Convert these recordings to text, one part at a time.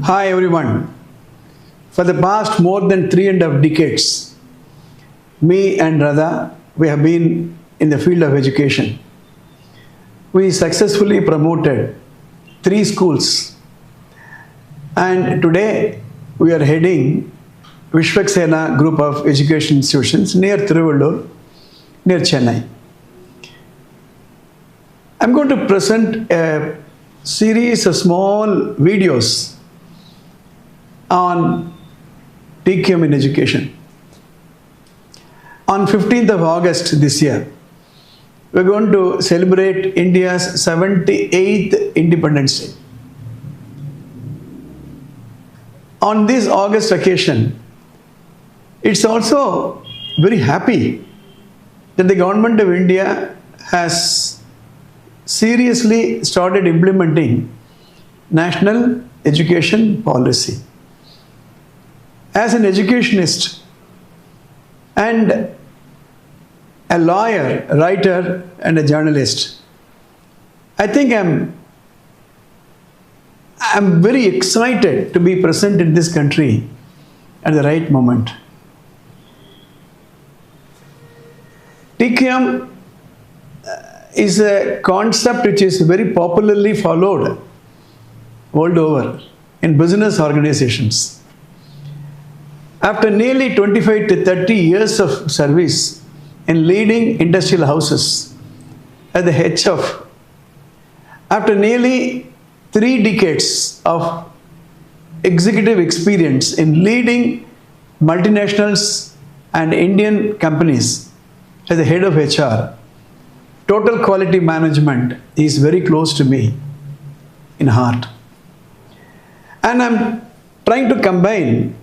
Hi everyone. For the past more than 3.5 decades, me and Radha, we have been in the field of education. We successfully promoted 3 schools, and today we are heading Vishwaksenaa group of education institutions near Thiruvallur, near Chennai. I'm going to present a series of small videos on TQM in education. On 15th of August this year, we're going to celebrate India's 78th Independence Day. On this August occasion, it's also very happy that the government of India has seriously started implementing national education policy. As an educationist and a lawyer, writer and a journalist, I think I'm very excited to be present in this country at the right moment. TQM is a concept which is very popularly followed world over in business organizations. After nearly 25 to 30 years of service in leading industrial houses at the head of, after nearly 3 decades of executive experience in leading multinationals and Indian companies as the head of HR, total quality management is very close to me in heart. And I'm trying to combine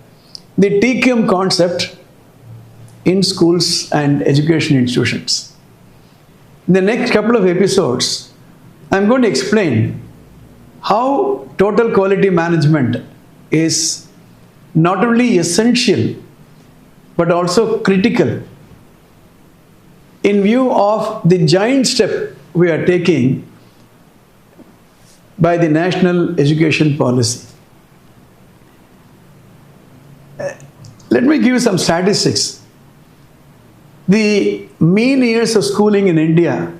the TQM concept in schools and education institutions. In the next couple of episodes, I'm going to explain how total quality management is not only essential but also critical in view of the giant step we are taking by the national education policy. Let me give you some statistics. The mean years of schooling in India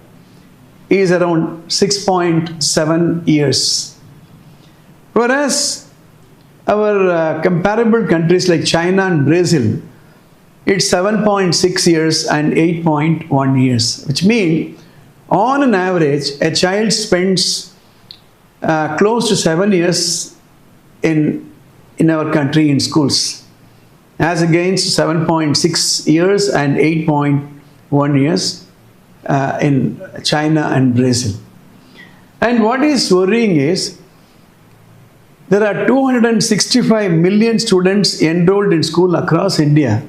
is around 6.7 years. Whereas our comparable countries like China and Brazil, it's 7.6 years and 8.1 years, which means on an average, a child spends close to 7 years in our country in schools, as against 7.6 years and 8.1 years in China and Brazil. And what is worrying is there are 265 million students enrolled in school across India,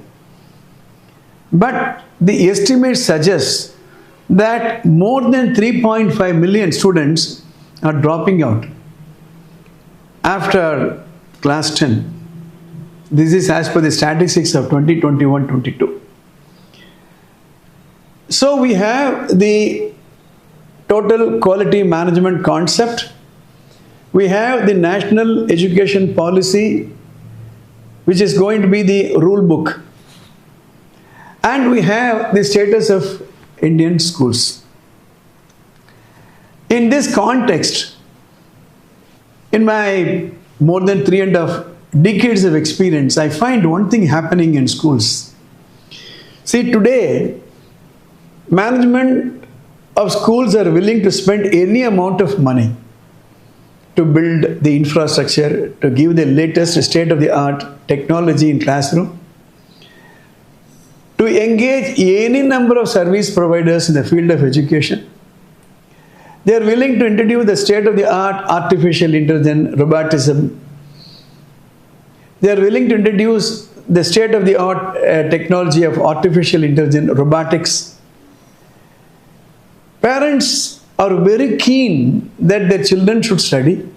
but the estimates suggest that more than 3.5 million students are dropping out after class 10. This is as per the statistics of 2021-22. So we have the total quality management concept. We have the national education policy, which is going to be the rule book. And we have the status of Indian schools. In this context, in my more than 3.5 decades of experience, I find one thing happening in schools. See, today, management of schools are willing to spend any amount of money to build the infrastructure, to give the latest state-of-the-art technology in classroom, to engage any number of service providers in the field of education. They are willing to introduce the state-of-the-art artificial intelligence, roboticism. They are willing to introduce the state-of-the-art technology of artificial intelligence, robotics. Parents are very keen that their children should study.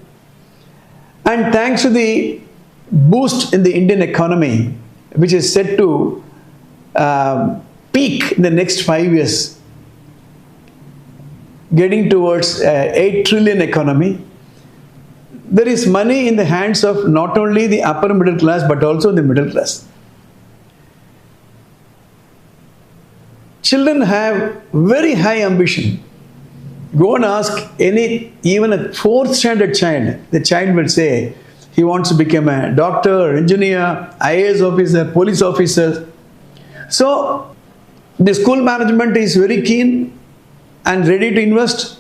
And thanks to the boost in the Indian economy, which is set to peak in the next 5 years, getting towards 8 trillion economy, there is money in the hands of not only the upper middle class but also the middle class. Children have very high ambition. Go and ask even a fourth standard child, the child will say he wants to become a doctor, engineer, IAS officer, police officer. So the school management is very keen and ready to invest.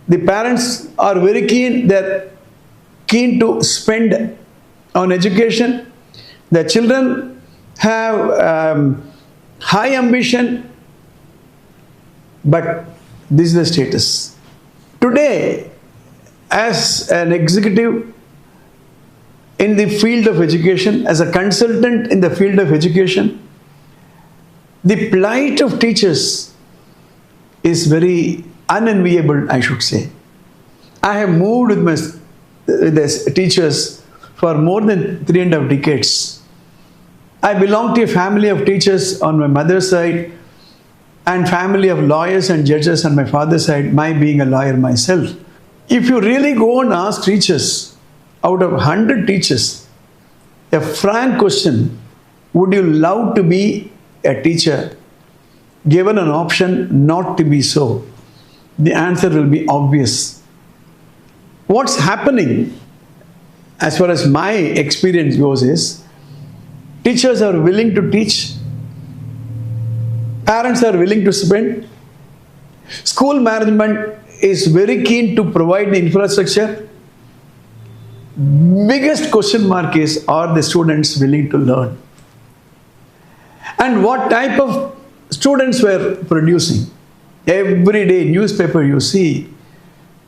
The parents are very keen, they're keen to spend on education. The children have high ambition, but this is the status. Today, as an executive in the field of education, as a consultant in the field of education, the plight of teachers is very unenviable, I should say. I have moved with the teachers for more than 3.5 decades. I belong to a family of teachers on my mother's side and family of lawyers and judges on my father's side, my being a lawyer myself. If you really go and ask teachers, out of 100 teachers, a frank question, would you love to be a teacher? Given an option not to be so, the answer will be obvious. What's happening, as far as my experience goes, is teachers are willing to teach, parents are willing to spend, school management is very keen to provide the infrastructure. Biggest question mark is, are the students willing to learn? And what type of students were producing? Every day newspaper you see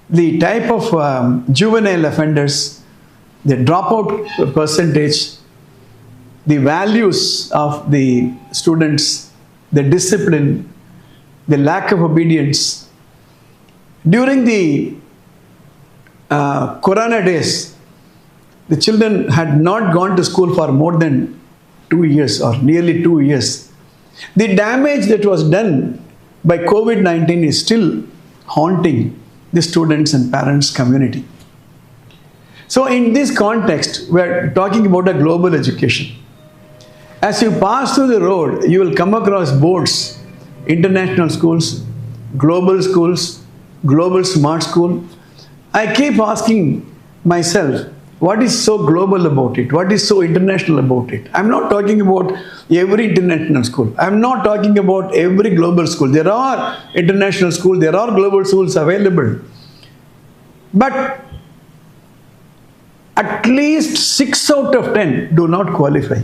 the type of juvenile offenders, the dropout percentage, the values of the students, the discipline, the lack of obedience. During the Corona days, the children had not gone to school for more than 2 years or nearly 2 years. The damage that was done by COVID-19 is still haunting the students and parents community. So in this context, we are talking about a global education. As you pass through the road, you will come across boards, international schools, global smart school. I keep asking myself, what is so global about it? What is so international about it? I'm not talking about every international school. I'm not talking about every global school. There are international schools, there are global schools available. But at least 6 out of 10 do not qualify.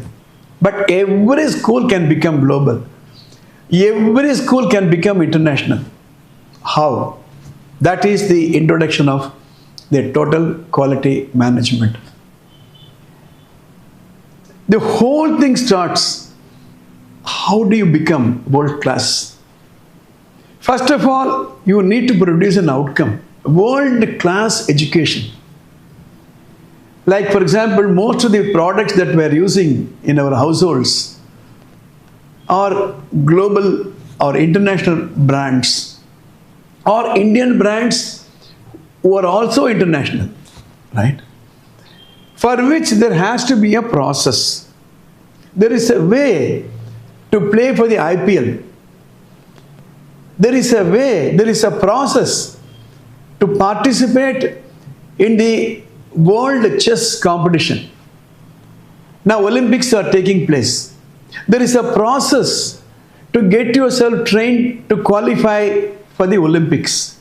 But every school can become global. Every school can become international. How? That is the introduction of the total quality management. The whole thing starts, how do you become world class? First of all, you need to produce an outcome, world class education. Like for example, most of the products that we are using in our households are global or international brands, or Indian brands who are also international, right? For which there has to be a process. There is a way to play for the IPL. There is a way, there is a process to participate in the world chess competition. Now Olympics are taking place. There is a process to get yourself trained to qualify for the Olympics.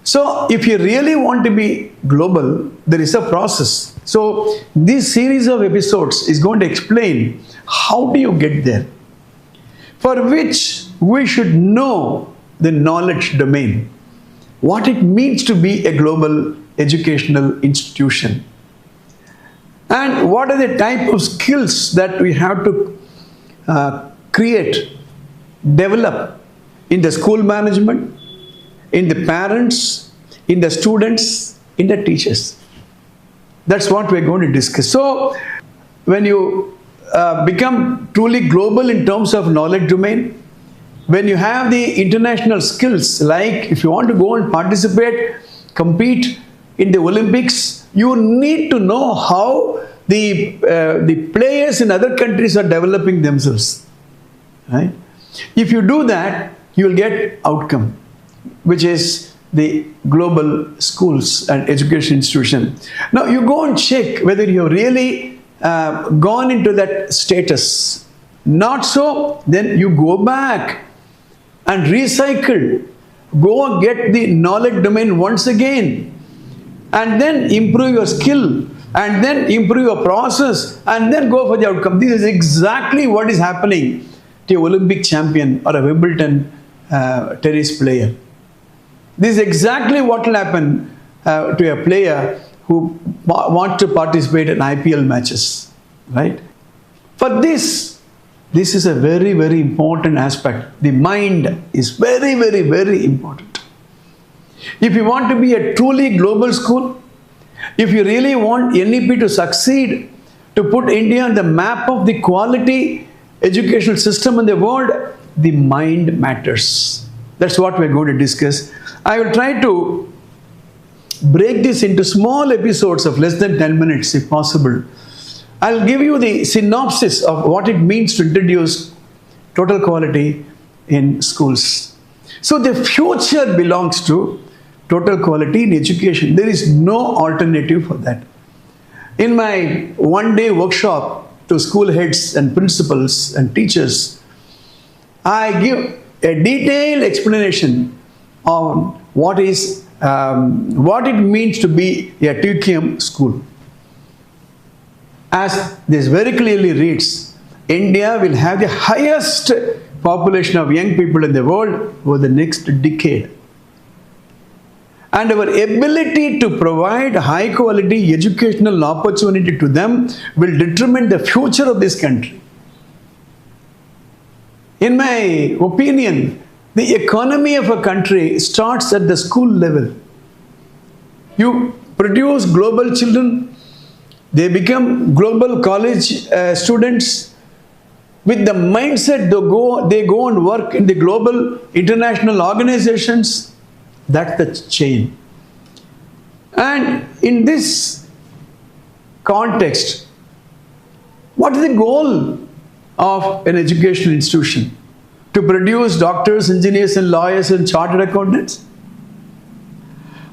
So if you really want to be global, there is a process. So this series of episodes is going to explain how do you get there, for which we should know the knowledge domain, what it means to be a global educational institution, and what are the type of skills that we have to create, develop in the school management, in the parents, in the students, in the teachers. That's what we're going to discuss. So when you become truly global in terms of knowledge domain, when you have the international skills, like if you want to go and participate, compete in the Olympics, you need to know how the players in other countries are developing themselves. Right? If you do that, you will get outcome, which is the global schools and education institution. Now you go and check whether you have really gone into that status. Not so, then you go back and recycle. Go and get the knowledge domain once again, and then improve your skill, and then improve your process, and then go for the outcome. This is exactly what is happening to an Olympic champion or a Wimbledon tennis player. This is exactly what will happen to a player who wants to participate in IPL matches, right? For this is a very, very important aspect. The mind is very, very, very important. If you want to be a truly global school, if you really want NEP to succeed, to put India on the map of the quality educational system in the world, the mind matters. That's what we're going to discuss. I will try to break this into small episodes of less than 10 minutes if possible. I'll give you the synopsis of what it means to introduce total quality in schools. So the future belongs to total quality in education. There is no alternative for that. In my one-day workshop to school heads and principals and teachers, I give a detailed explanation on what it means to be a TQM school. As this very clearly reads, India will have the highest population of young people in the world over the next decade. And our ability to provide high quality educational opportunity to them will determine the future of this country. In my opinion, the economy of a country starts at the school level. You produce global children, they become global college students. With the mindset they go and work in the global international organizations. That's the chain. And in this context, what is the goal of an educational institution? To produce doctors, engineers and lawyers and chartered accountants?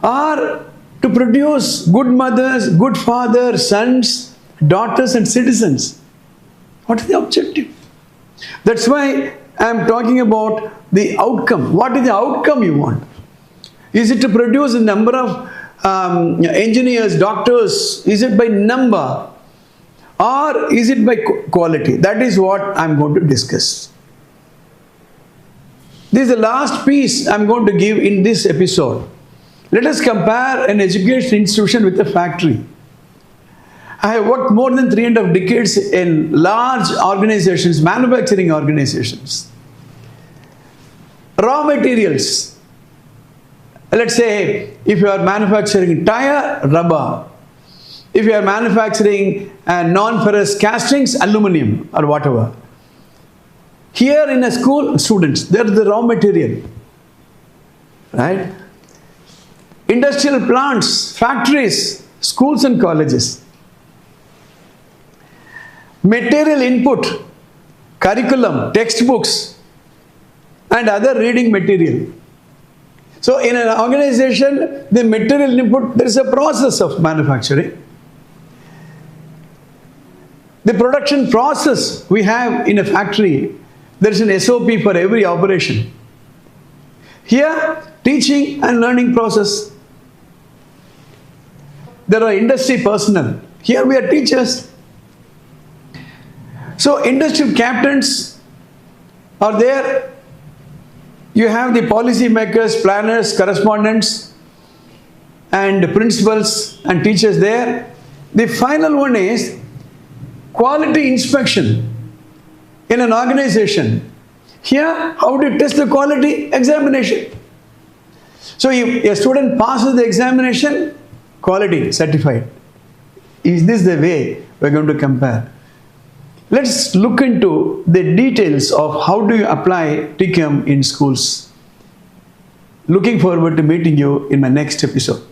Or to produce good mothers, good fathers, sons, daughters and citizens? What is the objective? That's why I am talking about the outcome. What is the outcome you want? Is it to produce a number of engineers, doctors? Is it by number? Or is it by quality? That is what I am going to discuss. This is the last piece I am going to give in this episode. Let us compare an education institution with a factory. I have worked more than 3.5 decades in large organizations, manufacturing organizations. Raw materials. Let's say if you are manufacturing tire, rubber. If you are manufacturing non-ferrous castings, aluminum or whatever. Here in a school, students, they are the raw material. Right? Industrial plants, factories, schools and colleges. Material input, curriculum, textbooks and other reading material. So in an organization, the material input, there is a process of manufacturing. The production process we have in a factory, there is an SOP for every operation. Here, teaching and learning process. There are industry personnel. Here we are teachers. So industrial captains are there. You have the policy makers, planners, correspondents and principals and teachers there. The final one is quality inspection in an organization. Here, how do you test the quality? Examination. So if a student passes the examination, quality certified. Is this the way we are going to compare? Let's look into the details of how do you apply TQM in schools. Looking forward to meeting you in my next episode.